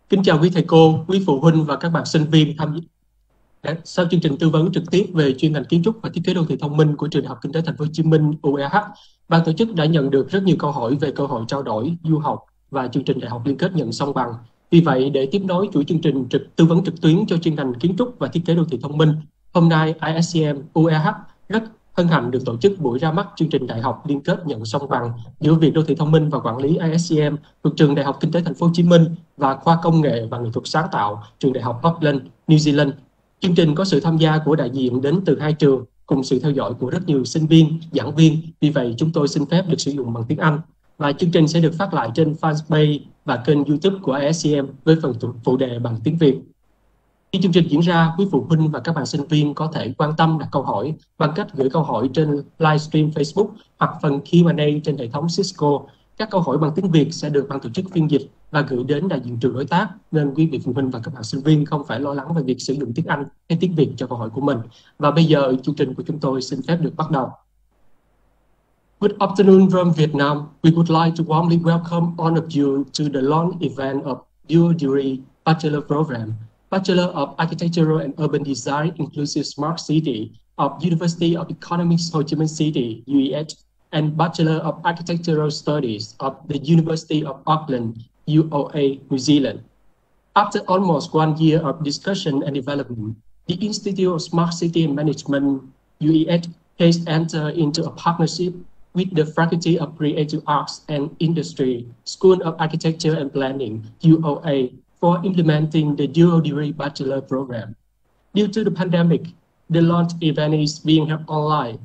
Kính chào quý thầy cô, quý phụ huynh và các bạn sinh viên tham dự sau chương trình tư vấn trực tiếp về chuyên ngành kiến trúc và thiết kế đô thị thông minh của Trường Đại học Kinh tế Thành phố Hồ Chí Minh UEH. Ban tổ chức đã nhận được rất nhiều câu hỏi về cơ hội trao đổi, du học và chương trình đại học liên kết nhận song bằng. Vì vậy, để tiếp nối chuỗi chương trình tư vấn trực tuyến cho chuyên ngành kiến trúc và thiết kế đô thị thông minh, hôm nay ISCM UEH rất hân hạnh được tổ chức buổi ra mắt chương trình đại học liên kết nhận song bằng giữa Viện Đô thị thông minh và quản lý ISCM thuộc Trường Đại học Kinh tế Thành phố Hồ Chí Minh và Khoa Công nghệ và Nghệ thuật sáng tạo Trường Đại học Auckland, New Zealand. Chương trình có sự tham gia của đại diện đến từ hai trường cùng sự theo dõi của rất nhiều sinh viên, giảng viên. Vì vậy, chúng tôi xin phép được sử dụng bằng tiếng Anh. Và chương trình sẽ được phát lại trên fanpage và kênh YouTube của ISCM với phần phụ đề bằng tiếng Việt. Khi chương trình diễn ra, quý phụ huynh và các bạn sinh viên có thể quan tâm đặt câu hỏi bằng cách gửi câu hỏi trên livestream Facebook hoặc phần Q&A trên hệ thống Cisco. Các câu hỏi bằng tiếng Việt sẽ được ban tổ chức phiên dịch và gửi đến đại diện trường đối tác, nên quý vị phụ huynh và các bạn sinh viên không phải lo lắng về việc sử dụng tiếng Anh hay tiếng Việt cho câu hỏi của mình. Và bây giờ chương trình của chúng tôi xin phép được bắt đầu. Good afternoon from Vietnam. We would like to warmly welcome all of you to the launch event of dual degree bachelor program, Bachelor of Architectural and Urban Design Inclusive Smart City of University of Economics Ho Chi Minh City, UEH, and Bachelor of Architectural Studies of the University of Auckland, UOA, New Zealand. After almost 1 year of discussion and development, the Institute of Smart City and Management, UEH, has entered into a partnership with the Faculty of Creative Arts and Industry, School of Architecture and Planning, UOA, for implementing the dual degree bachelor program. Due to the pandemic, the launch event is being held online,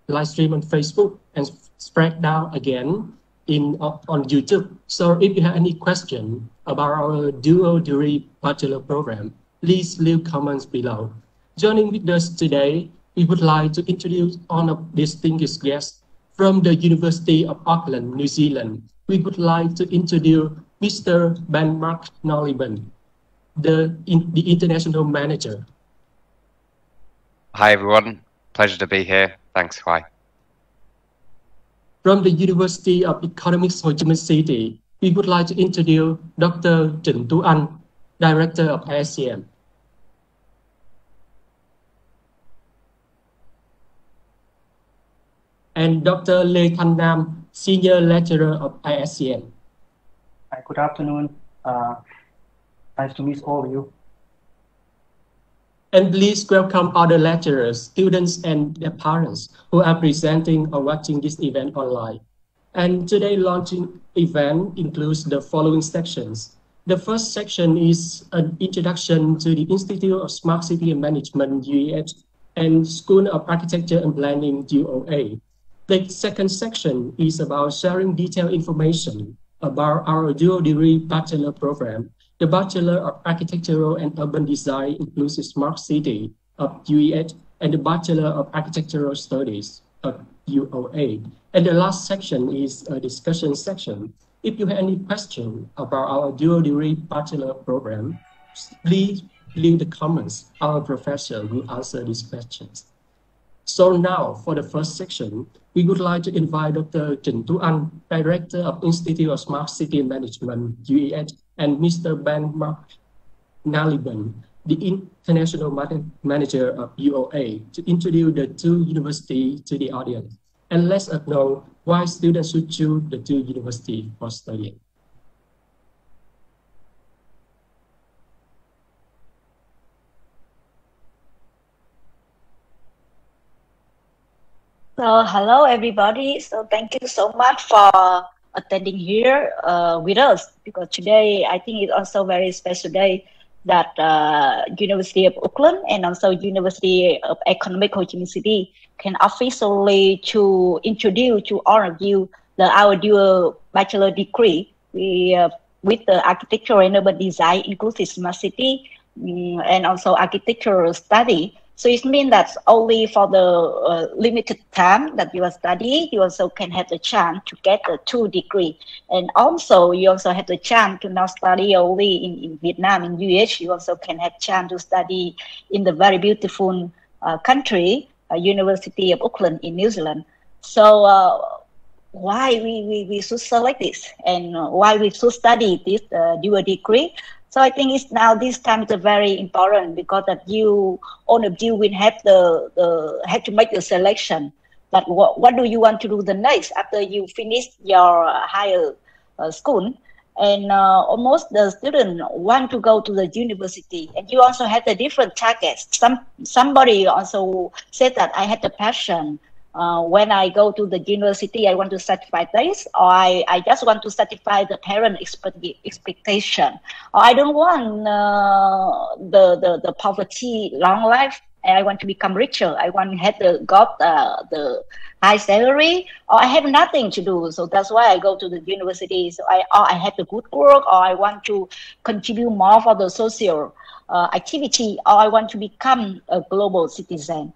live stream on Facebook, and spread out again on YouTube. So if you have any question about our dual degree bachelor program, please leave comments below. Joining with us today, we would like to introduce all of distinguished guests from the University of Auckland, New Zealand. We would like to introduce Mr. Ben Mark Noliban, the International Manager. Hi everyone, pleasure to be here. Thanks, Khai. From the University of Economics Ho Chi Minh City, we would like to introduce Dr. Trịnh Tú Anh, Director of ISCM. And Dr. Lê Thanh Nam, Senior Lecturer of ISCM. Hi, good afternoon. Nice to meet all of you. And please welcome other lecturers, students, and their parents who are presenting or watching this event online. And today's launching event includes the following sections. The first section is an introduction to the Institute of Smart City and Management, UEH, and School of Architecture and Planning, UOA. The second section is about sharing detailed information about our dual degree bachelor program, the Bachelor of Architectural and Urban Design Inclusive Smart City of UEH, and the Bachelor of Architectural Studies of UOA. And the last section is a discussion section. If you have any question about our dual degree bachelor program, please leave the comments. Our professor will answer these questions. So now, for the first section, we would like to invite Dr. Trịnh Tú Anh, Director of Institute of Smart City Management, UEH, and Mr. Ben Mark Naliban, the International Manager of UOA, to introduce the two universities to the audience and let us know why students should choose the two universities for studying. So hello everybody. So thank you so much for attending here with us, because today I think it's also very special day that University of Auckland and also University of Economics Ho Chi Minh City can officially to introduce to all of you our dual bachelor degree with the Architectural and Urban Design Inclusive Smart City and also Architectural Study. So it means that only for the limited time that you are studying, you also can have the chance to get the 2 degree. And also, you also have the chance to not study only in Vietnam, in UH. You also can have chance to study in the very beautiful country, University of Auckland in New Zealand. So why we should select this and why we should study this dual degree? So I think it's now this time is very important because that all of you will have have to make the selection. That what do you want to do the next after you finish your higher school? And almost the student want to go to the university, and you also have the different targets. Somebody also said that I had the passion. When I go to the university, I want to satisfy this, or I just want to satisfy the parent expectation, or I don't want the poverty long life. I want to become richer. I want to have the high salary, or I have nothing to do. So that's why I go to the university. So I have the good work, or I want to contribute more for the social activity, or I want to become a global citizen.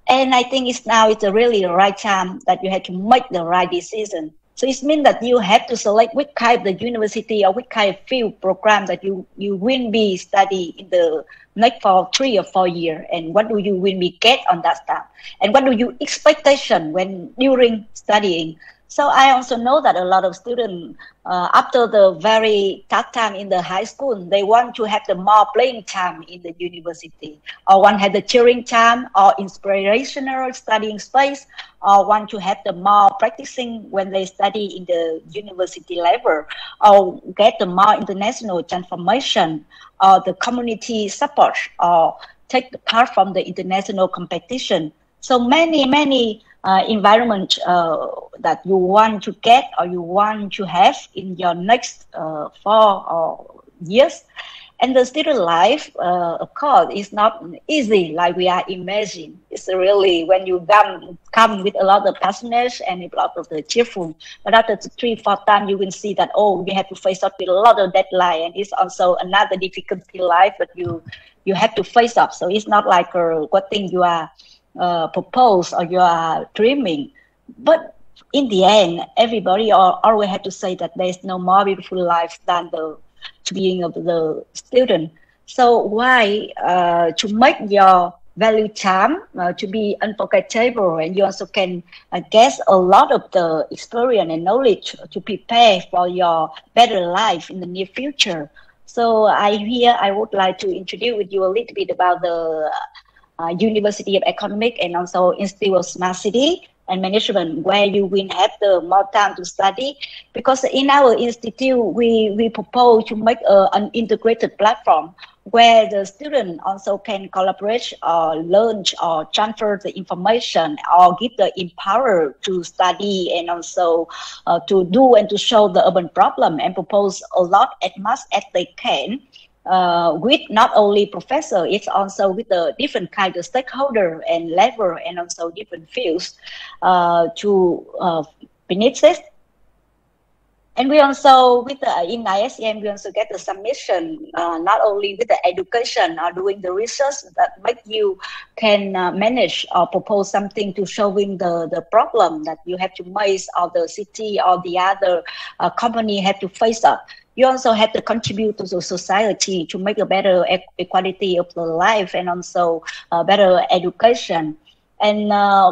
And I think it's really the right time that you have to make the right decision. So it means that you have to select which kind of the university or which kind of field program that you will be study in the next for 3 or 4 years, and what do you will be get on that time, and what do you expectation when during studying. So I also know that a lot of students, after the very tough time in the high school, they want to have the more playing time in the university, or want to have the cheering time, or inspirational studying space, or want to have the more practicing when they study in the university level, or get the more international transformation, or the community support, or take part from the international competition. So many environment that you want to get or you want to have in your next 4 years. And the student life, of course, is not easy like we are imagining. It's really when you come with a lot of passionate and a lot of the cheerful. But after 3-4 times, you will see that, oh, we have to face up with a lot of deadline. And it's also another difficulty in life that you have to face up. So it's not like what thing you are propose or you are dreaming. But in the end, everybody always have to say that there's no more beautiful life than the being of the student. So why to make your value time to be unforgettable, and you also can get a lot of the experience and knowledge to prepare for your better life in the near future. So I would like to introduce with you a little bit about the University of Economics and also Institute of Smart City and Management, where you will have the more time to study. Because in our institute, we propose to make an integrated platform where the student also can collaborate or learn or transfer the information or give the empower to study and also to do and to show the urban problem and propose a lot as much as they can. With not only professor, it's also with the different kind of stakeholder and level and also different fields to finish it. And we also, in ISEM, we also get the submission, not only with the education or doing the research that make you can manage or propose something to showing the problem that you have to face or the city or the other company have to face up. You also have to contribute to the society to make a better equality of the life and also better education. And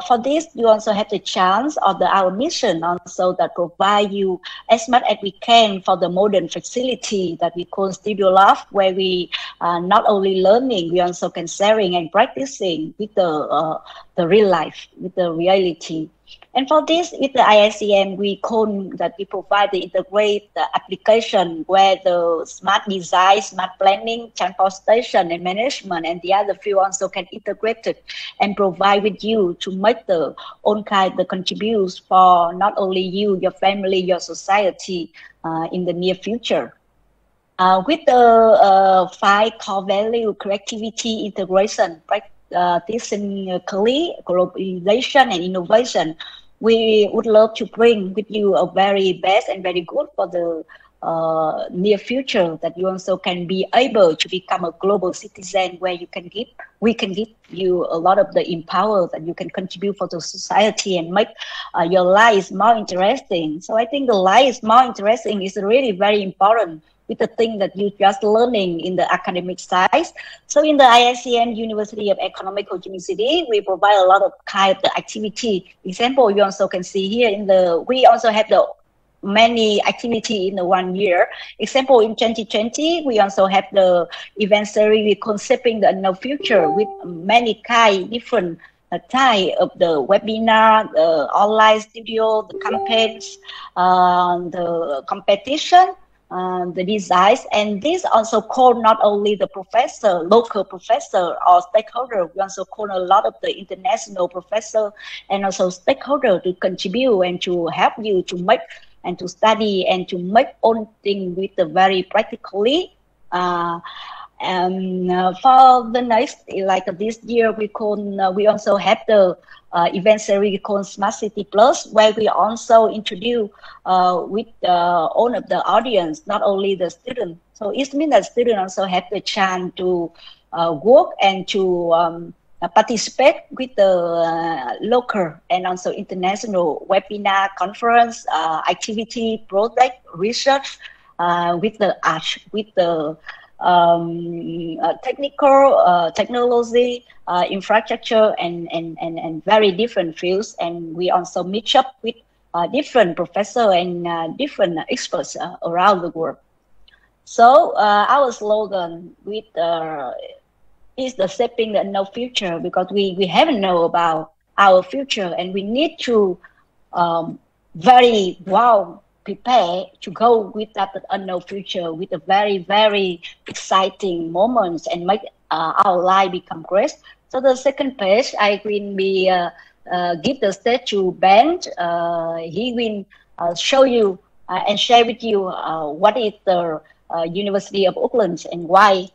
for this, you also have the chance of our mission also that provide you as much as we can for the modern facility that we call Studio Loft, where we not only learning, we also can sharing and practicing with the real life, with the reality. And for this, with the ISEM, we provide the integrated application where the smart design, smart planning, transportation and management and the other field also can integrate it and provide with you to make the own kind of contributes for not only you, your family, your society in the near future. With the 5 core value, creativity, integration, practicing globalization and innovation, we would love to bring with you a very best and very good for the near future, that you also can be able to become a global citizen where we can give you a lot of the empower that you can contribute for the society and make your life more interesting. So I think the life is more interesting is really very important with the thing that you just learning in the academic side. So in the ISEM University of Economics Ho Chi Minh City, we provide a lot of kind of the activity. Example, you also can see here we also have the many activity in the 1 year. Example, in 2020, we also have the event series conceiving the unknown future with many different type of the webinar, the online studio, the campaigns, the competition, the designs, and this also call not only the professor, local professor or stakeholder, we also call a lot of the international professor and also stakeholder to contribute and to help you to make and to study and to make all things with the very practically. For the next, like this year, we also have the event series called Smart City Plus, where we also introduce with all of the audience, not only the students. So it means that students also have the chance to work and to participate with the local and also international webinar, conference, activity, project, research, with the art, with the technical, technology, infrastructure, and very different fields. And we also meet up with different professors and different experts around the world. So our slogan with is the shaping the unknown future, because we haven't know about our future, and we need to very well prepare to go with that unknown future with a very, very exciting moments and make our life become great. So the second page, I will be give the stage to Ben. He will show you and share with you what is the University of Auckland and why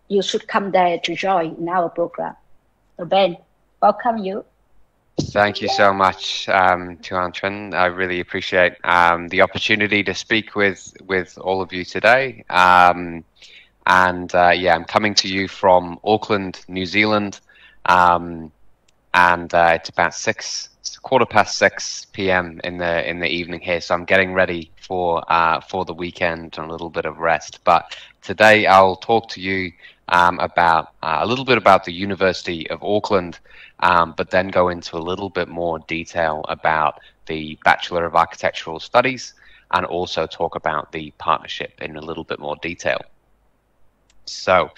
you should come there to join in our program. So Ben, welcome you. Thank you so much, Tuan Trinh. I really appreciate the opportunity to speak with all of you today. Yeah, I'm coming to you from Auckland, New Zealand, and it's about 6:15 p.m. in the evening here. So I'm getting ready for the weekend and a little bit of rest. But today I'll talk to you about a little bit about the University of Auckland. But then go into a little bit more detail about the Bachelor of Architectural Studies and also talk about the partnership in a little bit more detail. So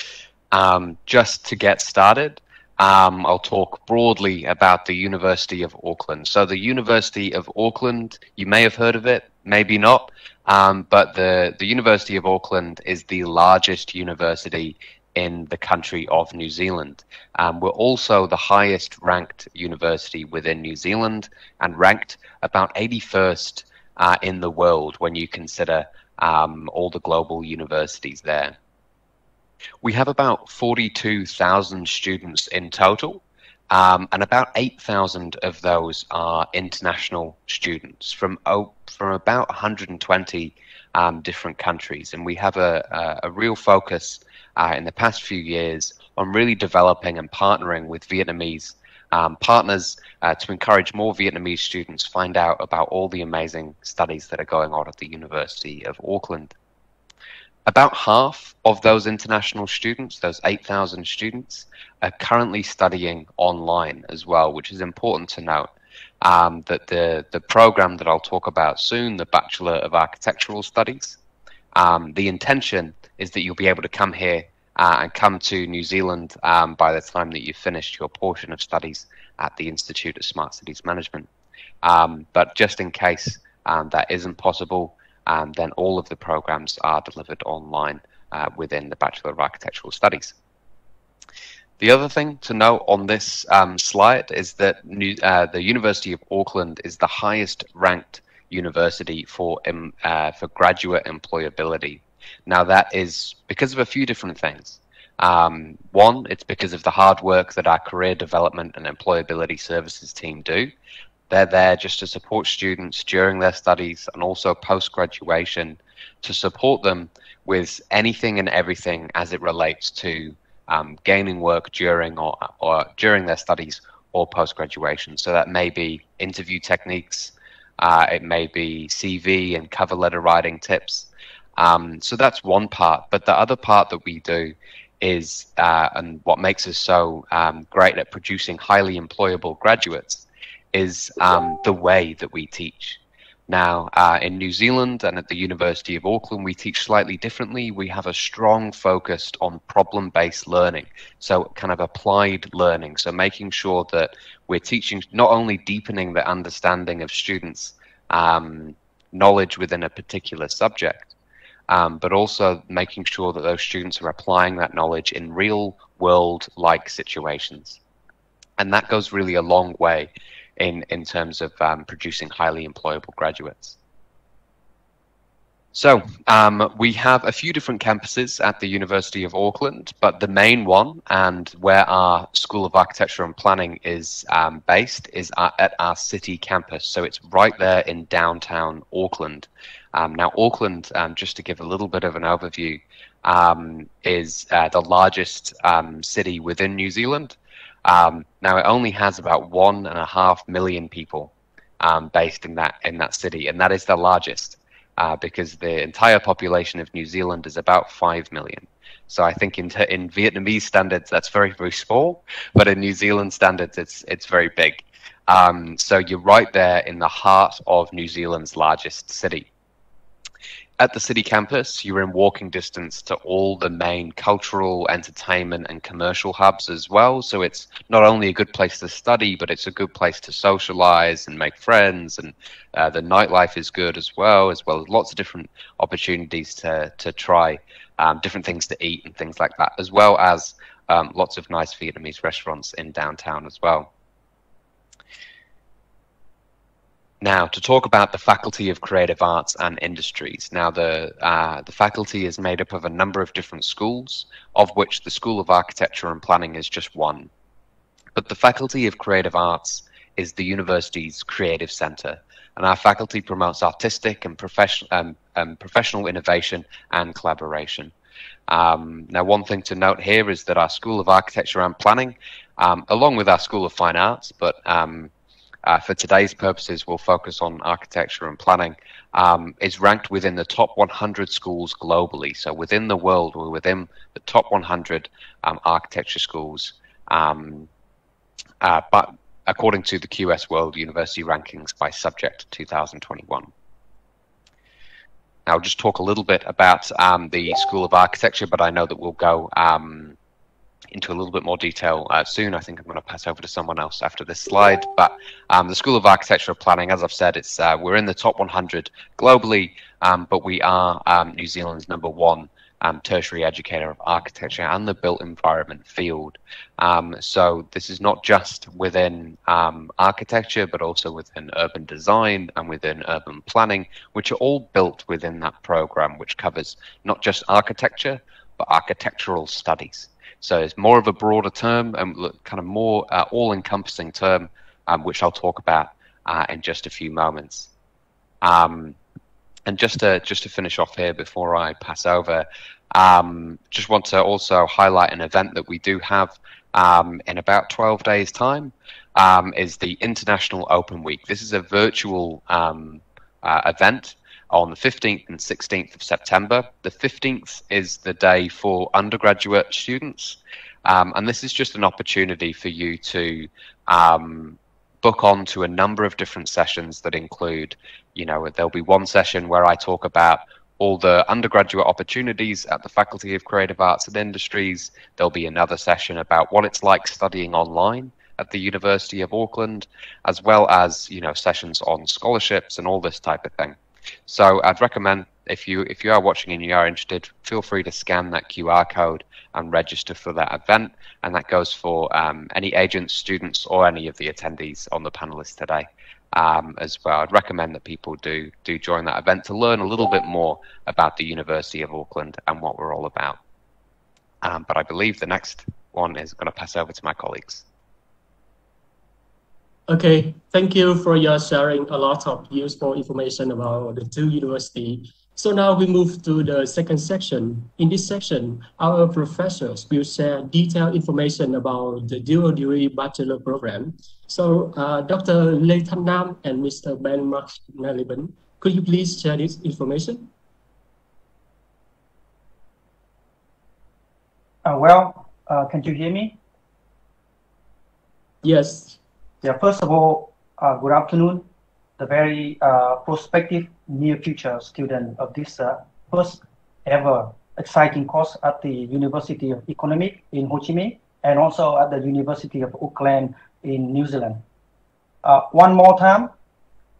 just to get started, I'll talk broadly about the University of Auckland. So the University of Auckland, you may have heard of it, maybe not, but the University of Auckland is the largest university in the country of New Zealand. We're also the highest ranked university within New Zealand and ranked about 81st in the world when you consider all the global universities there. We have about 42,000 students in total, and about 8,000 of those are international students from about 120 different countries. And we have a real focus in the past few years on really developing and partnering with Vietnamese partners to encourage more Vietnamese students find out about all the amazing studies that are going on at the University of Auckland. About half of those international students, those 8,000 students, are currently studying online as well, which is important to note. That the program that I'll talk about soon, the Bachelor of Architectural Studies, the intention is that you'll be able to come here and come to New Zealand by the time that you've finished your portion of studies at the Institute of Smart Cities Management. But just in case that isn't possible, then all of the programs are delivered online within the Bachelor of Architectural Studies. The other thing to note on this slide is that the University of Auckland is the highest ranked university for graduate employability. Now that is because of a few different things. One, it's because of the hard work that our career development and employability services team do. They're there just to support students during their studies and also post-graduation to support them with anything and everything as it relates to gaining work during or during their studies or post-graduation. So that may be interview techniques, it may be CV and cover letter writing tips. So that's one part, but the other part that we do is, and what makes us so great at producing highly employable graduates, is the way that we teach. Now, in New Zealand and at the University of Auckland, we teach slightly differently. We have a strong focus on problem-based learning, so kind of applied learning. So making sure that we're teaching, not only deepening the understanding of students' knowledge within a particular subject, but also making sure that those students are applying that knowledge in real-world-like situations. And that goes really a long way in terms of producing highly employable graduates. So we have a few different campuses at the University of Auckland, but the main one, and where our School of Architecture and Planning is based, is at our city campus. So it's right there in downtown Auckland. Now Auckland, just to give a little bit of an overview, is the largest city within New Zealand. Now it only has about 1.5 million people based in that city, and that is the largest because the entire population of New Zealand is about 5 million. So I think in Vietnamese standards that's very, very small, but in New Zealand standards it's very big. So you're right there in the heart of New Zealand's largest city. At the city campus, you're in walking distance to all the main cultural, entertainment, and commercial hubs as well. So it's not only a good place to study, but it's a good place to socialize and make friends. And the nightlife is good as well as lots of different opportunities to try different things to eat and things like that, as well as lots of nice Vietnamese restaurants in downtown as well. Now, to talk about the Faculty of Creative Arts and Industries. Now, the faculty is made up of a number of different schools, of which the School of Architecture and Planning is just one. But the Faculty of Creative Arts is the university's creative center, and our faculty promotes artistic and professional innovation and collaboration. Now, one thing to note here is that our School of Architecture and Planning, along with our School of Fine Arts, but for today's purposes, we'll focus on architecture and planning, is ranked within the top 100 schools globally. So within the world, we're within the top 100 architecture schools, but according to the QS World University Rankings by Subject 2021. Now, I'll just talk a little bit about the School of Architecture, but I know that we'll go into a little bit more detail soon. I think I'm going to pass over to someone else after this slide. But the School of Architecture and Planning, as I've said, we're in the top 100 globally, but we are New Zealand's #1 tertiary educator of architecture and the built environment field. So this is not just within architecture, but also within urban design and within urban planning, which are all built within that program, which covers not just architecture, but architectural studies. So it's more of a broader term and kind of more all-encompassing term, which I'll talk about in just a few moments. And just to finish off here before I pass over, just want to also highlight an event that we do have in about 12 days' time, is the International Open Week. This is a virtual event on the 15th and 16th of September. The 15th is the day for undergraduate students, and this is just an opportunity for you to book on to a number of different sessions that include, there'll be one session where I talk about all the undergraduate opportunities at the Faculty of Creative Arts and Industries. There'll be another session about what it's like studying online at the University of Auckland, as well as, sessions on scholarships and all this type of thing. So I'd recommend, if you are watching and you are interested, feel free to scan that QR code and register for that event. And that goes for any agents, students, or any of the attendees on the panelists today as well. I'd recommend that people do join that event to learn a little bit more about the University of Auckland and what we're all about. But I believe the next one is going to pass over to my colleagues. Okay, thank you for your sharing a lot of useful information about the two universities. So now we move to the second section. In this section, our professors will share detailed information about the dual degree bachelor program. So Dr. Lê Thanh Nam and Mr. Ben McNalibon, could you please share this information? Can you hear me? Yes. Yeah, first of all, good afternoon. the very prospective near future student of this first ever exciting course at the University of Economics in Ho Chi Minh and also at the University of Auckland in New Zealand. One more time,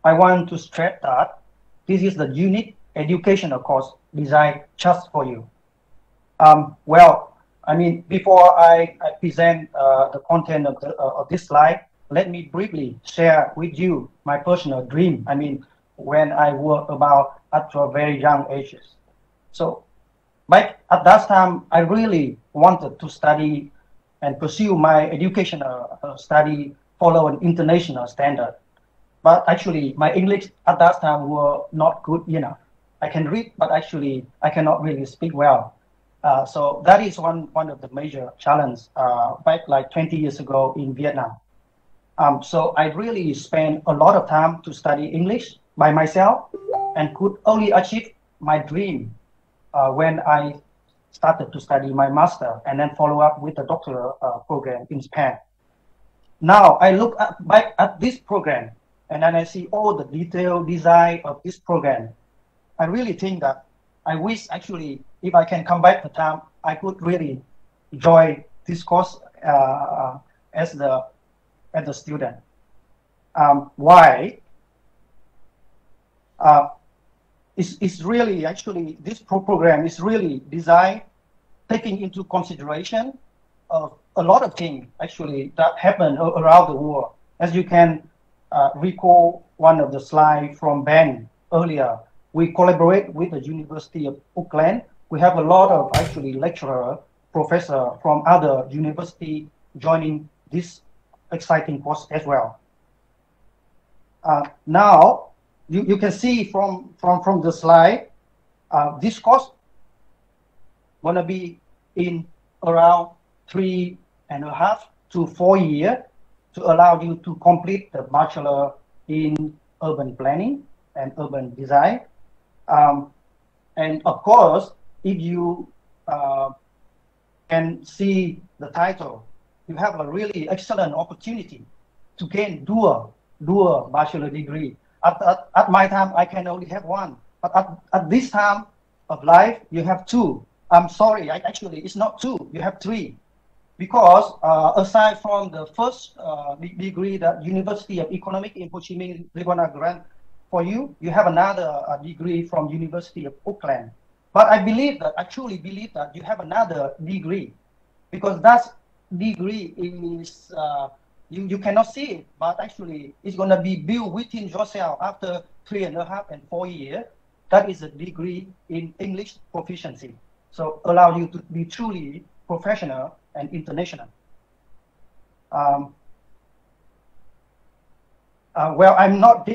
I want to stress that this is the unique educational course designed just for you. Well, I mean, before I present the content of this slide, let me briefly share with you my personal dream. I mean, when I work about at a very young ages. So, back at that time, I really wanted to study and pursue my educational study follow an international standard. But actually, my English at that time were not good enough. I can read, but actually, I cannot really speak well. So that is one of the major challenges back like 20 years ago in Vietnam. So I really spent a lot of time to study English by myself and could only achieve my dream when I started to study my master and then follow up with a doctoral program in Japan. Now I look back at this program and then I see all the detailed design of this program. I really think that I wish actually if I can come back to time, I could really enjoy this course as the student. Why? It's really actually this program is really designed taking into consideration of a lot of things actually that happen around the world. As you can recall one of the slides from Ben earlier, we collaborate with the University of Auckland. We have a lot of actually lecturer, professor from other university joining this exciting course as well. Now you can see from the slide, this course gonna be in around 3.5 to 4 years to allow you to complete the bachelor in urban planning and urban design. And of course, if you can see the title, you have a really excellent opportunity to gain dual bachelor degree. At my time, I can only have one, but at this time of life, you have two. I'm sorry, actually, it's not two, you have three. Because aside from the first degree that University of Economics in Ho Chi Minh they're gonna grant for you, you have another degree from University of Auckland. But I truly believe that you have another degree, because that degree is you cannot see it, but actually it's going to be built within yourself after 3.5 and 4 years. That is a degree in English proficiency, so allow you to be truly professional and international. Well, I'm not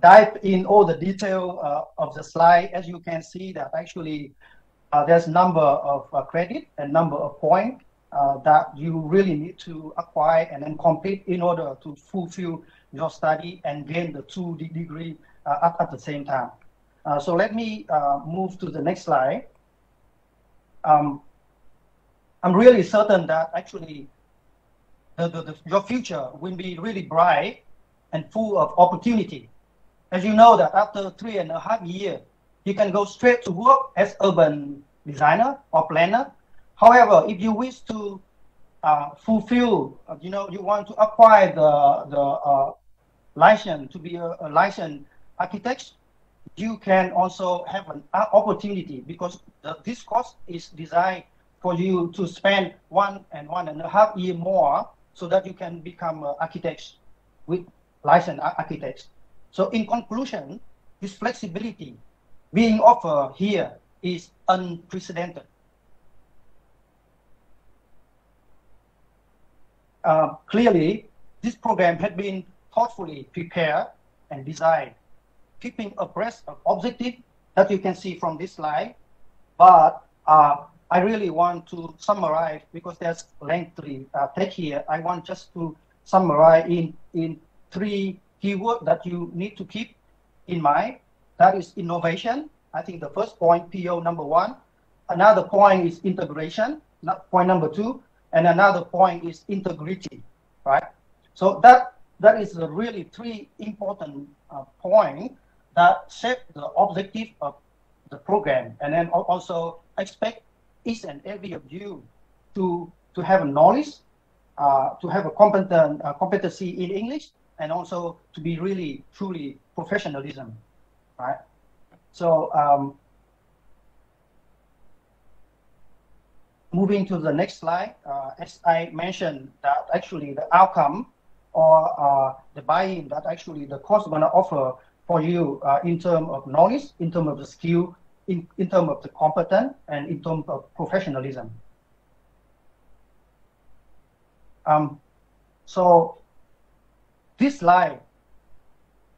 dive in all the detail of the slide. As you can see that actually there's number of credit and number of points that you really need to acquire and then complete in order to fulfill your study and gain the 2 degree at the same time. So let me move to the next slide. I'm really certain that actually your future will be really bright and full of opportunity. As you know that after 3.5 years, you can go straight to work as urban designer or planner. However, if you wish to fulfill, you want to acquire the license to be a licensed architect, you can also have an opportunity, because this course is designed for you to spend 1.5 years more so that you can become an architect with licensed architects. So in conclusion, this flexibility being offered here is unprecedented. Clearly, this program had been thoughtfully prepared and designed, keeping abreast of objectives that you can see from this slide. But I really want to summarize, because there's lengthy text here. I want just to summarize in 3 keywords that you need to keep in mind. That is innovation. I think the first point, PO number 1. Another point is integration, point number 2. And another point is integrity, right? So that that is really three important points that shape the objective of the program, and then also expect each and every of you to have a knowledge, to have a competency in English, and also to be really truly professionalism, right? So moving to the next slide, as I mentioned, that actually the outcome or the buy-in that actually the course gonna offer for you in terms of knowledge, in terms of the skill, in terms of the competence, and in terms of professionalism. So this slide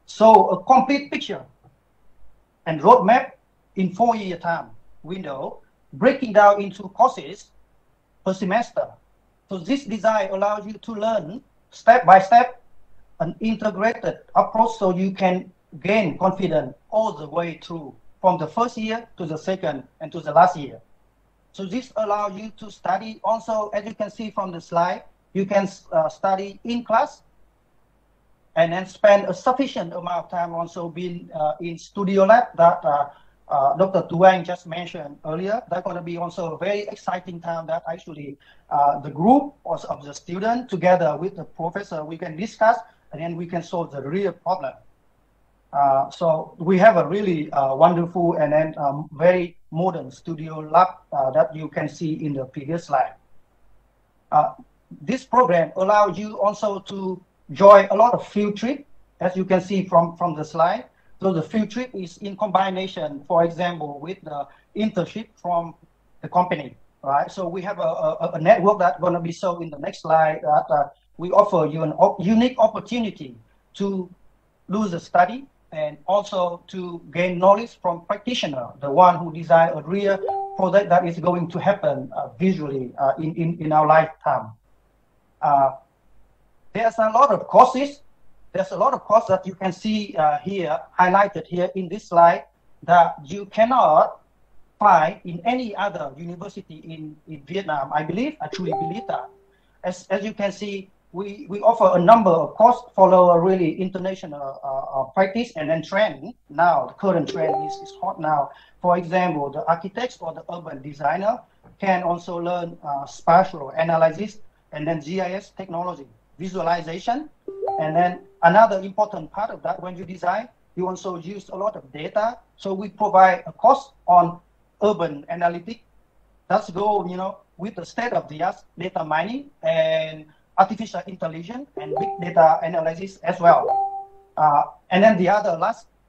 shows a complete picture and roadmap in 4-year time window, breaking down into courses per semester. So this design allows you to learn step by step an integrated approach, so you can gain confidence all the way through, from the first year to the second and to the last year. So this allows you to study also, as you can see from the slide, you can study in class and then spend a sufficient amount of time also being in studio lab that Dr. Tuang just mentioned earlier. That's going to be also a very exciting time that actually the group of the student together with the professor, we can discuss and then we can solve the real problem. So we have a really wonderful and then very modern studio lab that you can see in the previous slide. This program allows you also to join a lot of field trip, as you can see from the slide. So the field trip is in combination, for example, with the internship from the company, right? So we have a network that's going to be shown in the next slide that we offer you an unique opportunity to do the study and also to gain knowledge from practitioner, the one who design a real product that is going to happen visually in our lifetime. There's a lot of courses. There's a lot of courses that you can see here, highlighted here in this slide, that you cannot find in any other university in Vietnam. I truly believe that. As you can see, we offer a number of courses, follow a really international practice and then trend. Now, the current trend is hot now. For example, the architects or the urban designer can also learn spatial analysis and then GIS technology, visualization. And then another important part of that, when you design, you also use a lot of data. So we provide a course on urban analytics. That's go, with the state-of-the-art data mining and artificial intelligence and big data analysis as well. And then the other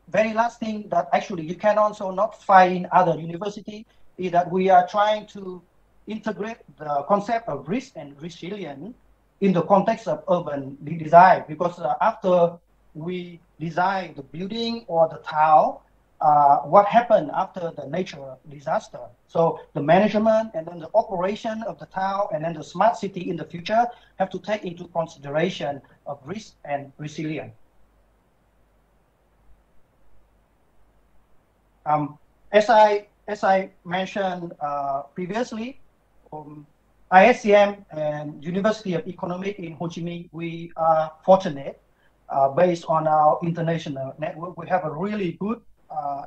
very last thing that actually you can also not find in other universities is that we are trying to integrate the concept of risk and resilience in the context of urban design, because after we design the building or the town, what happened after the nature disaster? So the management and then the operation of the town and then the smart city in the future have to take into consideration of risk and resilience. As I mentioned previously, ISCM and University of Economics in Ho Chi Minh, we are fortunate based on our international network. We have a really good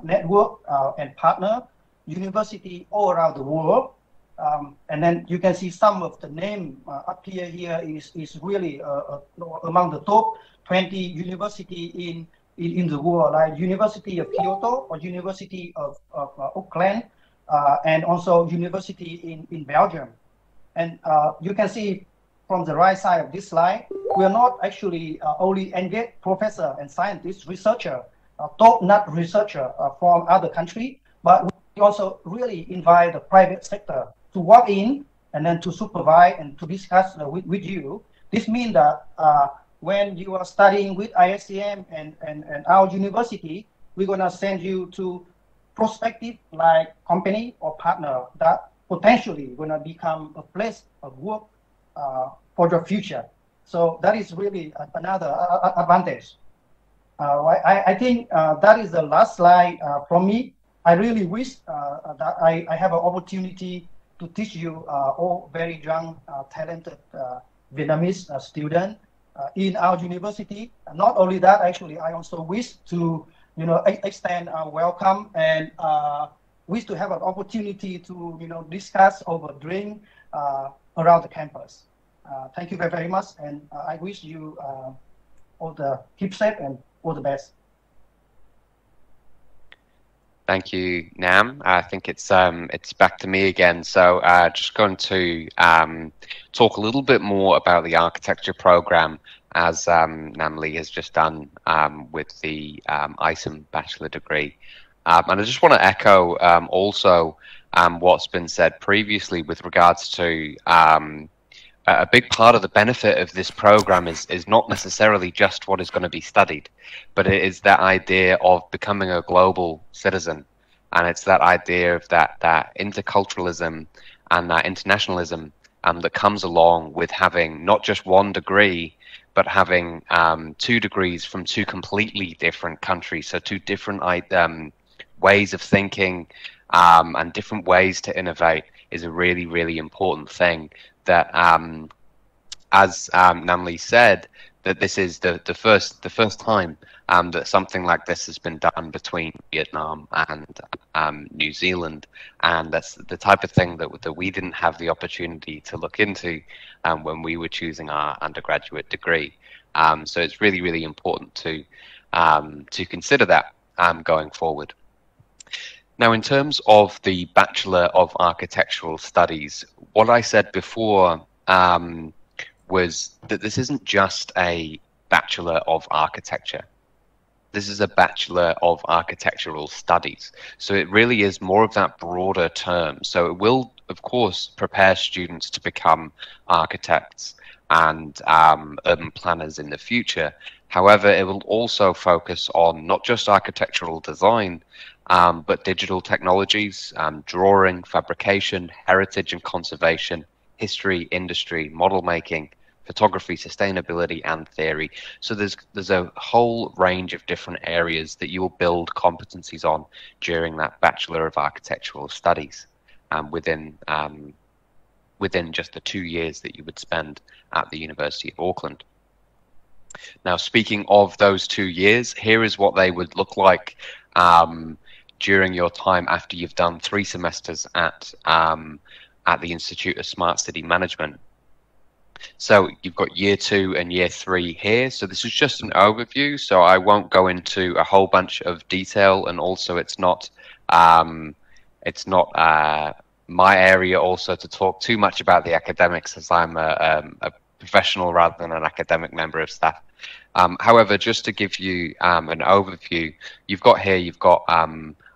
network and partner university all around the world. And then you can see some of the name up here is really among the top 20 university in the world, like University of Kyoto or University of Auckland, and also University in Belgium. And you can see from the right side of this slide, we are not actually only engaged professor and scientist, researcher, top-notch researcher from other countries, but we also really invite the private sector to walk in and then to supervise and to discuss with you. This means that when you are studying with ISCM and our university, we're going to send you to prospective like company or partner that potentially going to become a place of work for the future. So that is really another advantage. I think that is the last slide from me. I really wish that I have an opportunity to teach you all very young, talented Vietnamese students in our university. Not only that, actually, I also wish to, extend our welcome and wish to have an opportunity to, discuss over drink around the campus. Thank you very, very much, and I wish you all the keep safe and all the best. Thank you, Nam. I think it's back to me again. So just going to talk a little bit more about the architecture program, as Nam Lee has just done with the ISOM bachelor degree. And I just want to echo also what's been said previously with regards to a big part of the benefit of this program is not necessarily just what is going to be studied, but it is that idea of becoming a global citizen. And it's that idea of that interculturalism and that internationalism that comes along with having not just one degree, but having 2 degrees from 2 completely different countries. So 2 different ways of thinking and different ways to innovate is a really, really important thing. That, as Nam Lee said, that this is the first time that something like this has been done between Vietnam and New Zealand, and that's the type of thing that we didn't have the opportunity to look into when we were choosing our undergraduate degree. So it's really, really important to consider that going forward. Now, in terms of the Bachelor of Architectural Studies, what I said before was that this isn't just a Bachelor of Architecture. This is a Bachelor of Architectural Studies. So it really is more of that broader term. So it will, of course, prepare students to become architects and urban planners in the future. However, it will also focus on not just architectural design, but digital technologies, drawing, fabrication, heritage and conservation, history, industry, model making, photography, sustainability, and theory. So there's a whole range of different areas that you will build competencies on during that Bachelor of Architectural Studies within just the 2 years that you would spend at the University of Auckland. Now, speaking of those 2 years, here is what they would look like during your time after you've done 3 semesters at the Institute of Smart City Management. So you've got year 2 and year 3 here. So this is just an overview. So I won't go into a whole bunch of detail, and also it's not my area also to talk too much about the academics, as I'm a professional rather than an academic member of staff. However, just to give you an overview, you've got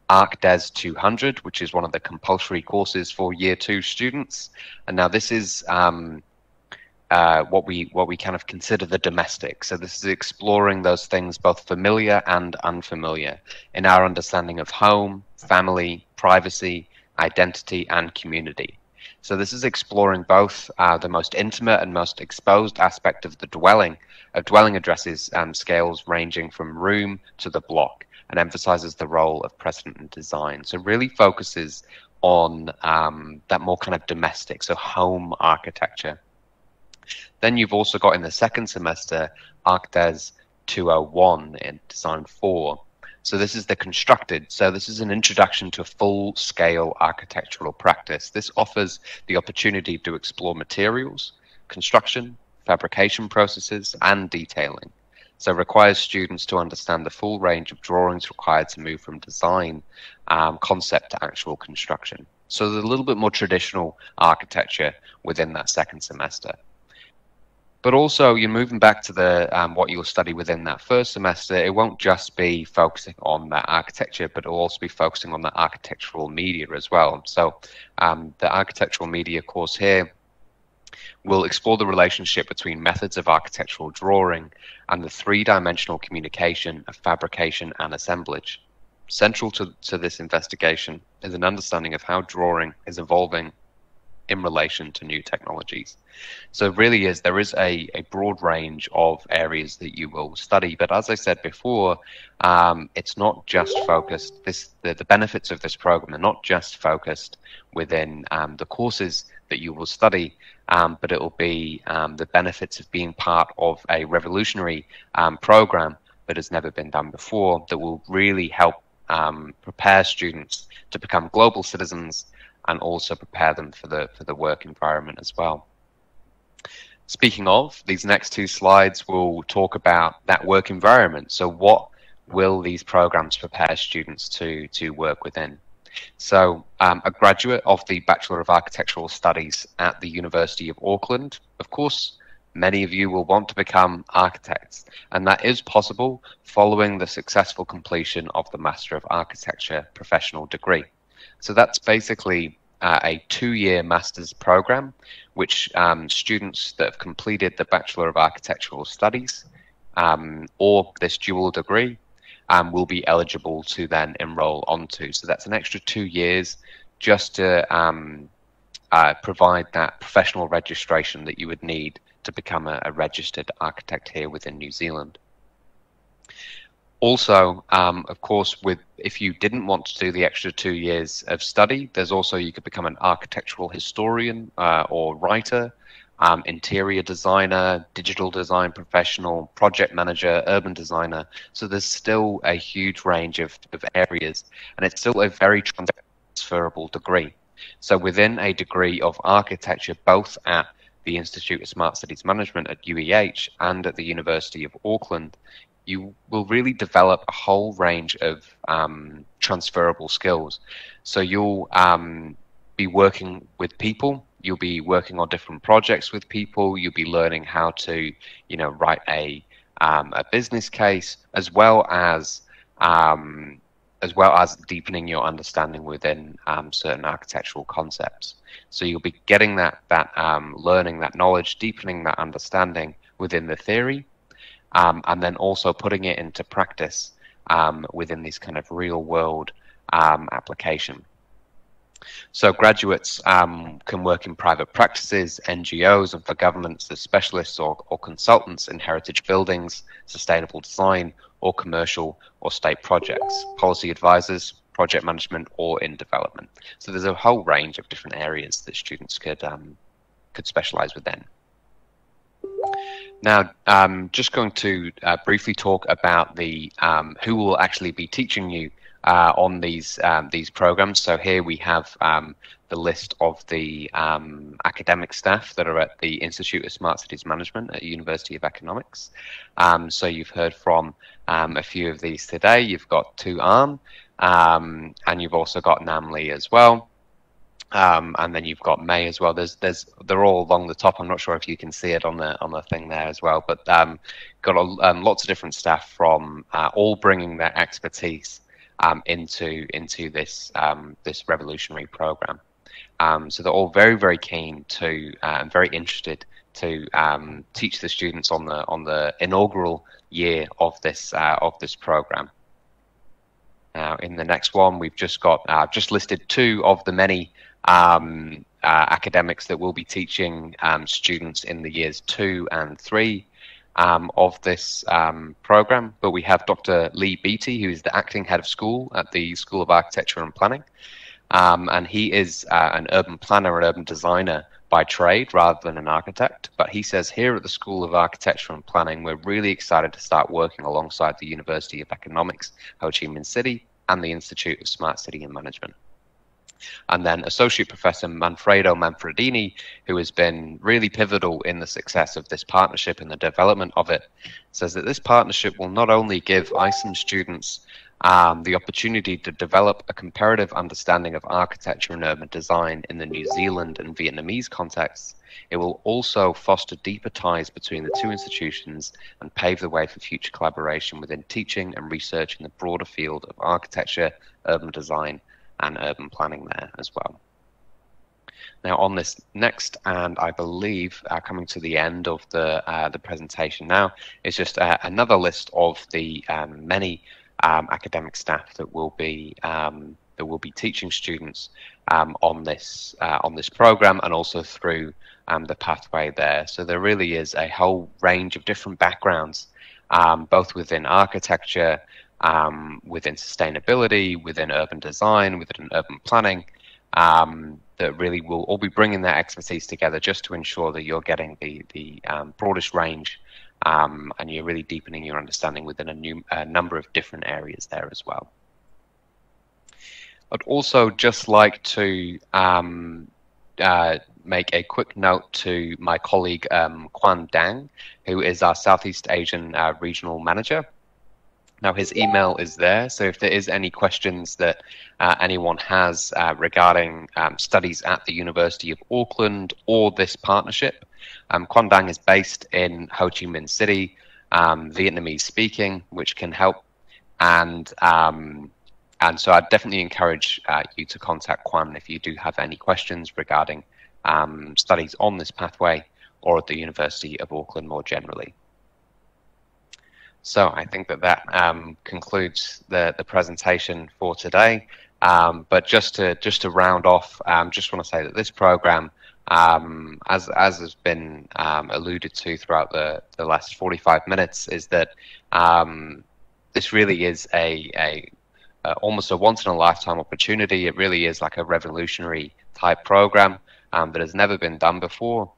ArchDes 200, which is one of the compulsory courses for year 2 students. And now this is what we kind of consider the domestic. So this is exploring those things both familiar and unfamiliar in our understanding of home, family, privacy, identity, and community. So this is exploring both the most intimate and most exposed aspect of the dwelling addresses scales ranging from room to the block, and emphasizes the role of precedent and design. So really focuses on that more kind of domestic, so home architecture. Then you've also got in the second semester ArchDes 201 in Design 4. So this is the constructed. So this is an introduction to full-scale architectural practice. This offers the opportunity to explore materials, construction, fabrication processes, and detailing. So it requires students to understand the full range of drawings required to move from design concept to actual construction. So there's a little bit more traditional architecture within that second semester. But also, you're moving back to the what you'll study within that first semester. It won't just be focusing on that architecture, but it'll also be focusing on the architectural media as well. So the architectural media course here will explore the relationship between methods of architectural drawing and the 3-dimensional communication of fabrication and assemblage. Central to this investigation is an understanding of how drawing is evolving in relation to new technologies. So it really is, there is a broad range of areas that you will study, but as I said before, it's not just focused, the benefits of this program are not just focused within the courses that you will study, but it will be the benefits of being part of a revolutionary program that has never been done before, that will really help prepare students to become global citizens and also prepare them for the work environment as well. Speaking of, these next two slides will talk about that work environment. So what will these programs prepare students to work within? So a graduate of the Bachelor of Architectural Studies at the University of Auckland, of course, many of you will want to become architects, and that is possible following the successful completion of the Master of Architecture professional degree. So that's basically a 2-year master's program, which students that have completed the Bachelor of Architectural Studies or this dual degree will be eligible to then enroll onto. So that's an extra 2 years just to provide that professional registration that you would need to become a registered architect here within New Zealand. Also, of course, if you didn't want to do the extra 2 years of study, there's also, you could become an architectural historian or writer, interior designer, digital design professional, project manager, urban designer. So there's still a huge range of areas, and it's still a very transferable degree. So within a degree of architecture, both at the Institute of Smart Cities Management at UEH and at the University of Auckland, you will really develop a whole range of transferable skills. So you'll be working with people, you'll be working on different projects with people, you'll be learning how to, write a business case, as well as deepening your understanding within certain architectural concepts. So you'll be getting that learning, that knowledge, deepening that understanding within the theory, and then also putting it into practice within this kind of real world application. So graduates can work in private practices, NGOs, and for governments as specialists or consultants in heritage buildings, sustainable design, or commercial or state projects, policy advisors, project management, or in development. So there's a whole range of different areas that students could specialize within. Now, just going to briefly talk about the who will actually be teaching you on these programs. So here we have the list of the academic staff that are at the Institute of Smart Cities Management at University of Economics. So you've heard from a few of these today. You've got Tu An, and you've also got Nam Lee as well. And then you've got May as well. They're all along the top. I'm not sure if you can see it on the thing there as well, but got lots of different staff from all bringing their expertise into this this revolutionary program. So they're all very, very keen to and very interested to teach the students on the inaugural year of this program. Now, in the next one, we've just got just listed 2 of the many academics that will be teaching students in the years 2 and 3 of this program. But we have Dr. Lee Beattie, who is the acting head of school at the School of Architecture and Planning. And he is an urban planner and urban designer by trade rather than an architect. But he says here at the School of Architecture and Planning, we're really excited to start working alongside the University of Economics, Ho Chi Minh City, and the Institute of Smart City and Management. And then Associate Professor Manfredo Manfredini, who has been really pivotal in the success of this partnership and the development of it, says that this partnership will not only give ISEM students the opportunity to develop a comparative understanding of architecture and urban design in the New Zealand and Vietnamese contexts, it will also foster deeper ties between the 2 institutions and pave the way for future collaboration within teaching and research in the broader field of architecture, urban design, and urban planning there as well. Now, on this next, and I believe coming to the end of the presentation now, is just another list of the many academic staff that will be teaching students on this program, and also through the pathway there. So there really is a whole range of different backgrounds, both within architecture, within sustainability, within urban design, within urban planning, that really will all be bringing their expertise together just to ensure that you're getting the broadest range and you're really deepening your understanding within a number of different areas there as well. I'd also just like to make a quick note to my colleague Quan Dang, who is our Southeast Asian regional manager. Now his email is there, so if there is any questions that anyone has regarding studies at the University of Auckland or this partnership, Quan Dang is based in Ho Chi Minh City, Vietnamese speaking, which can help, and so I'd definitely encourage you to contact Quan if you do have any questions regarding studies on this pathway or at the University of Auckland more generally. So I think that concludes the presentation for today. But just to round off, just want to say that this program, as has been alluded to throughout the last 45 minutes, is that this really is almost a once-in-a-lifetime opportunity. It really is like a revolutionary type program that has never been done before.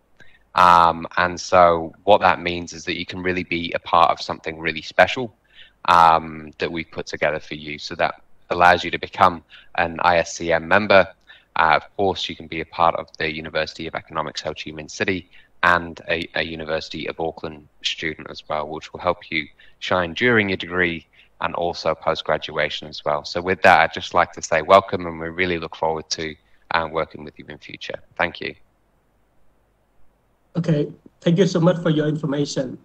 And so what that means is that you can really be a part of something really special that we've put together for you. So that allows you to become an ISCM member. Of course, you can be a part of the University of Economics Ho Chi Minh City and a University of Auckland student as well, which will help you shine during your degree and also post-graduation as well. So with that, I'd just like to say welcome, and we really look forward to working with you in future. Thank you. Okay, thank you so much for your information.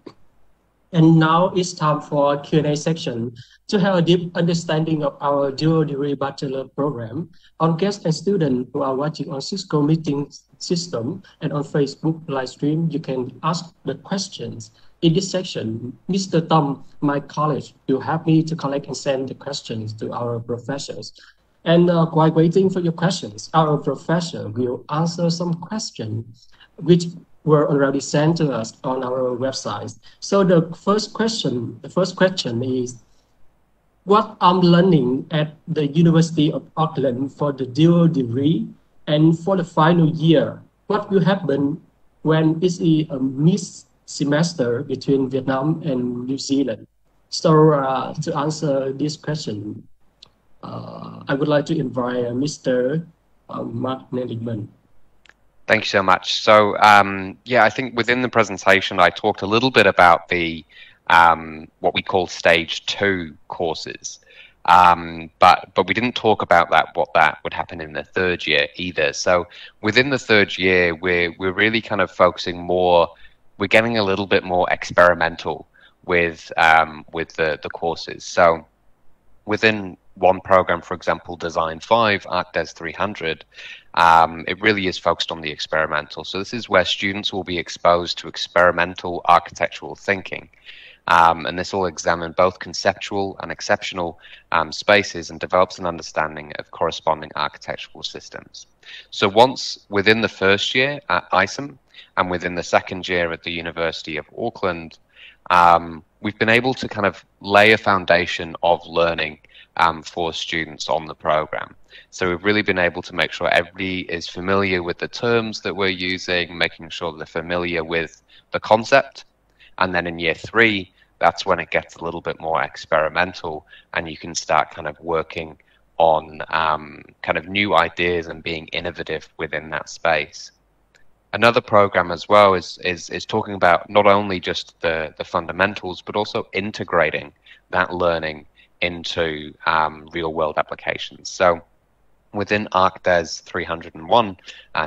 And now it's time for Q&A section. To have a deep understanding of our dual degree bachelor program, our guests and students who are watching on Cisco meeting system and on Facebook live stream, you can ask the questions. In this section, Mr. Tom, my colleague, will help me to collect and send the questions to our professors. And while waiting for your questions, our professor will answer some questions which were already sent to us on our website. So the first question is, what I'm learning at the University of Auckland for the dual degree and for the final year, what will happen when it's a mixed semester between Vietnam and New Zealand? So to answer this question, I would like to invite Mr. Mark Nelligman. Thank you so much. So yeah, I think within the presentation, I talked a little bit about the what we call stage 2 courses, but we didn't talk about what that would happen in the third year either. So within the third year, we're really kind of focusing more. We're getting a little bit more experimental with the courses. So within one program, for example, Design 5, ArcDes 300, it really is focused on the experimental. So this is where students will be exposed to experimental architectural thinking. And this will examine both conceptual and exceptional spaces and develops an understanding of corresponding architectural systems. So once within the first year at ISOM and within the second year at the University of Auckland, we've been able to kind of lay a foundation of learning for students on the program. So we've really been able to make sure everybody is familiar with the terms that we're using, making sure they're familiar with the concept. And then in year 3, that's when it gets a little bit more experimental and you can start kind of working on kind of new ideas and being innovative within that space. Another program as well is talking about not only just the fundamentals, but also integrating that learning into real-world applications. So within ArcDes 301,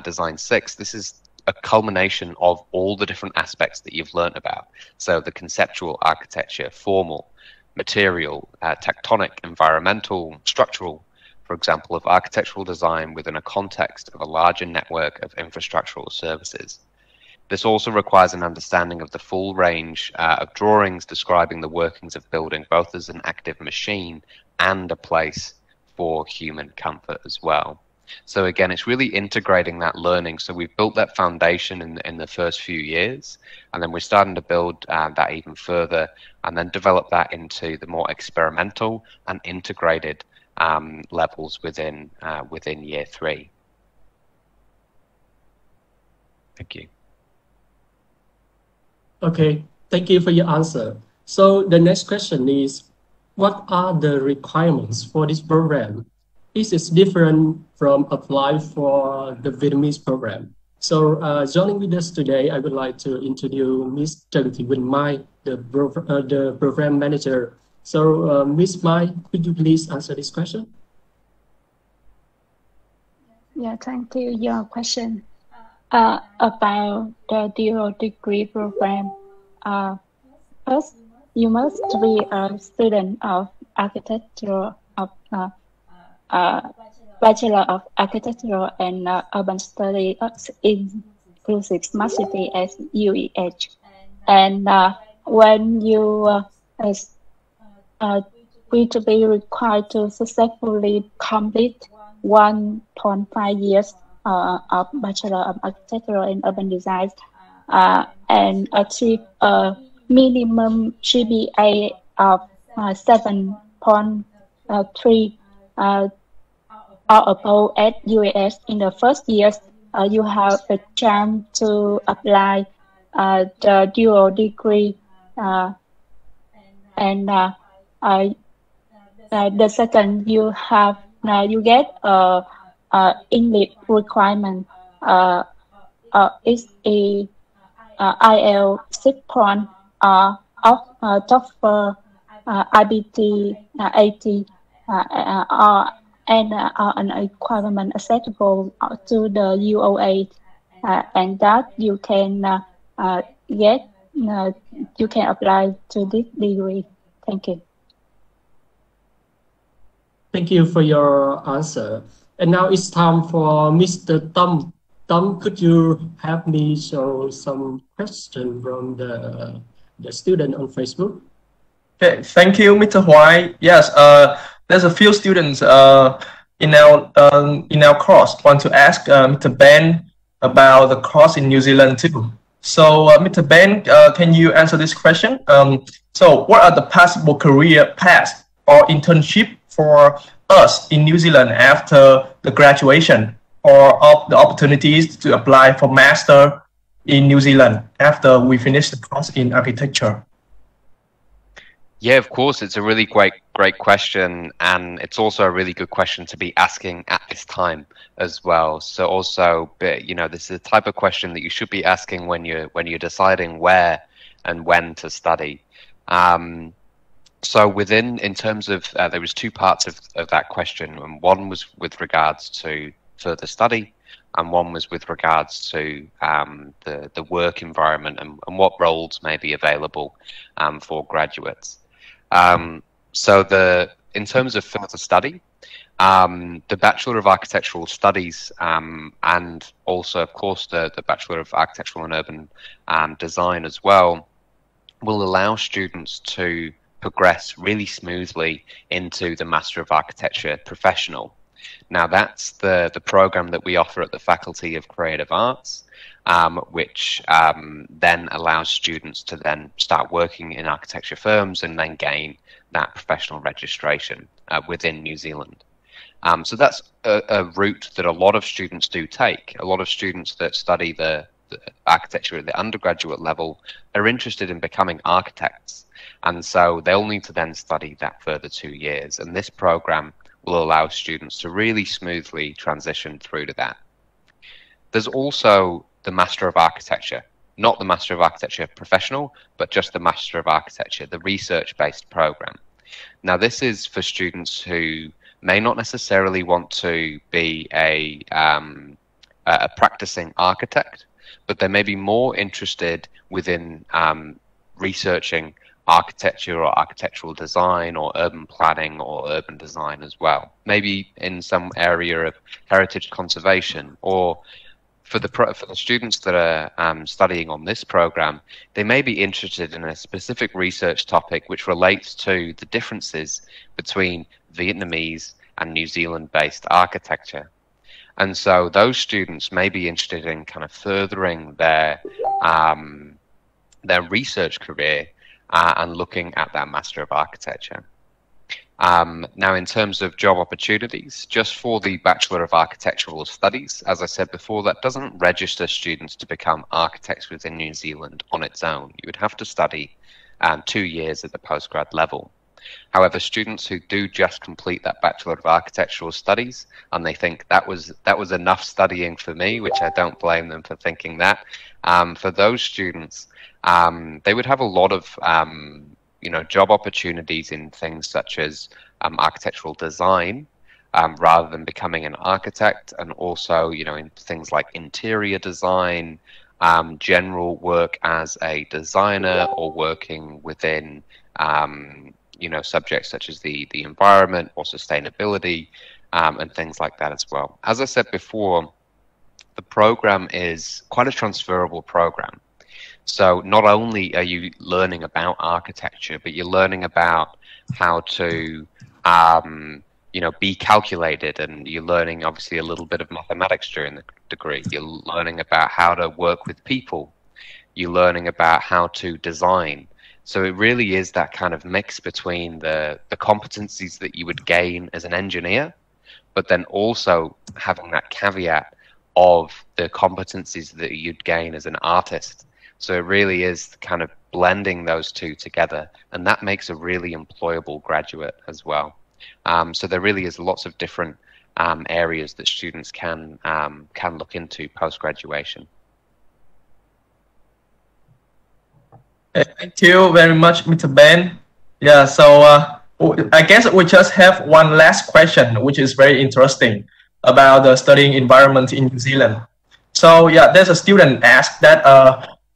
Design 6, this is a culmination of all the different aspects that you've learned about. So the conceptual architecture, formal, material, tectonic, environmental, structural, for example, of architectural design within a context of a larger network of infrastructural services. This also requires an understanding of the full range of drawings describing the workings of building, both as an active machine and a place for human comfort as well. So again, it's really integrating that learning. So we've built that foundation in the first few years, and then we're starting to build that even further and then develop that into the more experimental and integrated levels within year 3. Thank you. Okay, thank you for your answer. So the next question is, what are the requirements for this program? Is it different from apply for the Vietnamese program? So joining with us today, I would like to introduce Ms. Trần Thị Quỳnh Mai, the program manager. So Ms. Mai, could you please answer this question? Yeah, thank you. Your question about the dual degree program. First, you must be a student of architecture of Bachelor of Architectural and Urban Studies Inclusive Smart City as UEH. And when you will be required to successfully complete 1.5 years of Bachelor of Architectural and Urban Design and achieve a minimum GPA of 7.3 or above at UAS. In the first years, you have the chance to apply the dual degree, and the second you have you get English requirement. Is a IELTS 6 point of TOEFL, IBT 80 and an requirement acceptable to the UOA, and that you can get you can apply to this degree. Thank you. Thank you for your answer. And now it's time for Mr. Tâm. Tâm, could you help me show some questions from the student on Facebook? Okay, thank you, Mr. Huai. Yes, there's a few students in our course want to ask Mr. Ben about the course in New Zealand too. So, Mr. Ben, can you answer this question? So, what are the possible career paths or internship for us in New Zealand after the graduation, or of the opportunities to apply for master in New Zealand after we finish the course in architecture? Yeah, of course, it's a really great question, and it's also a really good question to be asking at this time as well. So also, you know, this is the type of question that you should be asking when you're deciding where and when to study. So in terms of, there was two parts of that question, and one was with regards to further study, and one was with regards to the work environment and what roles may be available for graduates. So in terms of further study, the Bachelor of Architectural Studies and also, of course, the Bachelor of Architectural and Urban Design as well will allow students to progress really smoothly into the Master of Architecture Professional. Now, that's the program that we offer at the Faculty of Creative Arts, which then allows students to then start working in architecture firms and then gain that professional registration within New Zealand. So that's a route that a lot of students do take. A lot of students that study the architecture at the undergraduate level are interested in becoming architects, and so they'll need to then study that further 2 years, and this program will allow students to really smoothly transition through to that. There's also the Master of Architecture, not the Master of Architecture Professional, but just the Master of Architecture, the research-based program. Now, this is for students who may not necessarily want to be a practicing architect, but they may be more interested within researching architecture or architectural design or urban planning or urban design as well. Maybe in some area of heritage conservation, or for the students that are studying on this program, they may be interested in a specific research topic which relates to the differences between Vietnamese and New Zealand-based architecture. And so those students may be interested in kind of furthering their research career and looking at that Master of Architecture. Now, in terms of job opportunities, just for the Bachelor of Architectural Studies, as I said before, that doesn't register students to become architects within New Zealand on its own. You would have to study 2 years at the postgrad level. However, students who do just complete that Bachelor of Architectural Studies and they think that was enough studying for me, which I don't blame them for thinking that, for those students, they would have a lot of job opportunities in things such as architectural design, rather than becoming an architect, and also in things like interior design, general work as a designer, or working within subjects such as the environment or sustainability, and things like that as well. As I said before, the program is quite a transferable program. So not only are you learning about architecture, but you're learning about how to be calculated, and you're learning obviously a little bit of mathematics during the degree. You're learning about how to work with people. You're learning about how to design. So it really is that kind of mix between the competencies that you would gain as an engineer, but then also having that caveat of the competencies that you'd gain as an artist. So it really is kind of blending those two together, and that makes a really employable graduate as well. So there really is lots of different areas that students can look into post-graduation. Thank you very much, Mr. Ben. Yeah, so I guess we just have one last question, which is very interesting about the studying environment in New Zealand. So yeah, there's a student asked that,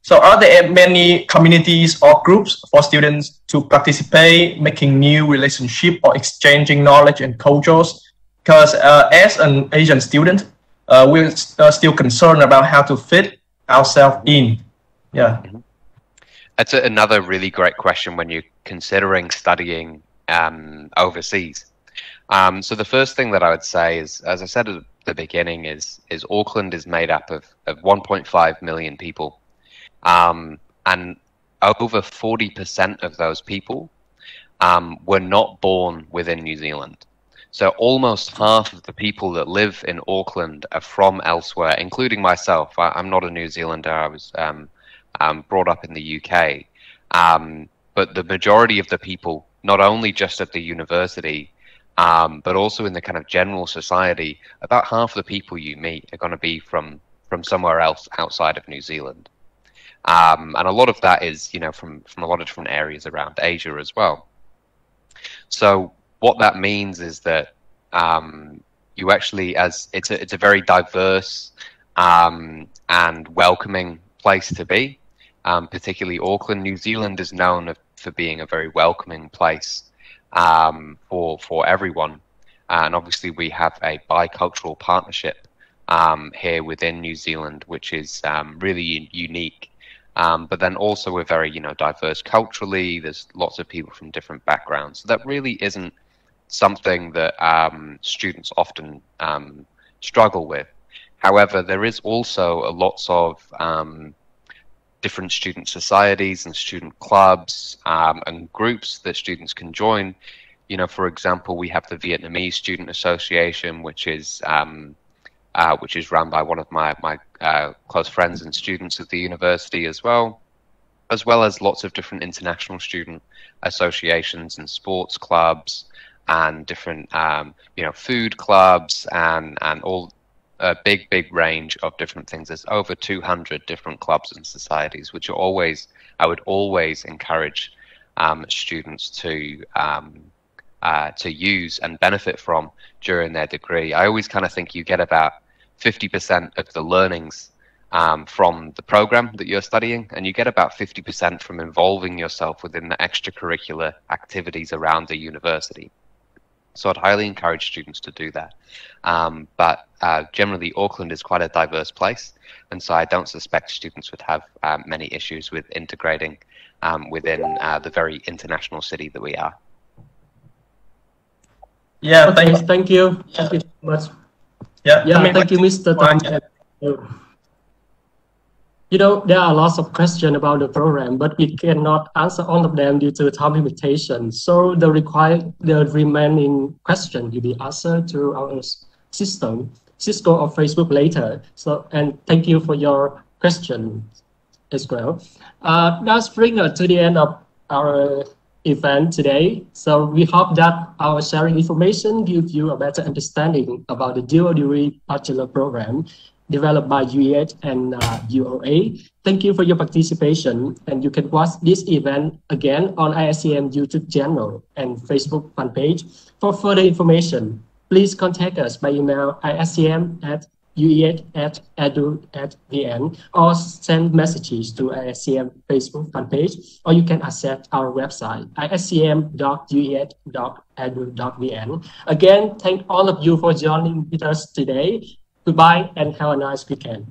so are there many communities or groups for students to participate, making new relationships or exchanging knowledge and cultures? Because as an Asian student, we're still concerned about how to fit ourselves in. Yeah. That's another really great question when you're considering studying overseas. So the first thing that I would say is, as I said at the beginning, is Auckland is made up of 1.5 million people. And over 40% of those people were not born within New Zealand. So almost half of the people that live in Auckland are from elsewhere, including myself. I'm not a New Zealander. I was brought up in the UK. But the majority of the people, not only just at the university, but also in the kind of general society, about half the people you meet are going to be from somewhere else outside of New Zealand. And a lot of that is, from a lot of different areas around Asia as well. So what that means is that you actually, it's a very diverse and welcoming place to be. Particularly Auckland, New Zealand is known for being a very welcoming place for everyone. And obviously we have a bicultural partnership here within New Zealand, which is really unique. But then also we're very, diverse culturally. There's lots of people from different backgrounds. So that really isn't something that students often struggle with. However, there is also lots of different student societies and student clubs and groups that students can join. For example, we have the Vietnamese Student Association, which is run by one of my close friends and students at the university as well as lots of different international student associations and sports clubs and different food clubs and all a big range of different things. There's over 200 different clubs and societies, which I would always encourage students to use and benefit from during their degree. I always kind of think you get about 50% of the learnings from the program that you're studying, and you get about 50% from involving yourself within the extracurricular activities around the university. So I'd highly encourage students to do that. But generally, Auckland is quite a diverse place, and so I don't suspect students would have many issues with integrating within the very international city that we are. Yeah, okay, thank you. Thank you so much. Yeah, thank you, Mr. Tan. You know, there are lots of questions about the program, but we cannot answer all of them due to time limitations. So the remaining question will be answered through our system, Cisco or Facebook later. So, and thank you for your question as well. That's bring us to the end of our event today. So we hope that our sharing information gives you a better understanding about the dual degree bachelor program developed by UEH and UOA. Thank you for your participation, and you can watch this event again on ISCM YouTube channel and Facebook fan page. For further information, please contact us by email iscm@ueh@edu.vn or send messages to ISCM Facebook fan page, or you can access our website iscm.ueh.edu.vn. Again, thank all of you for joining with us today. Goodbye and have a nice weekend.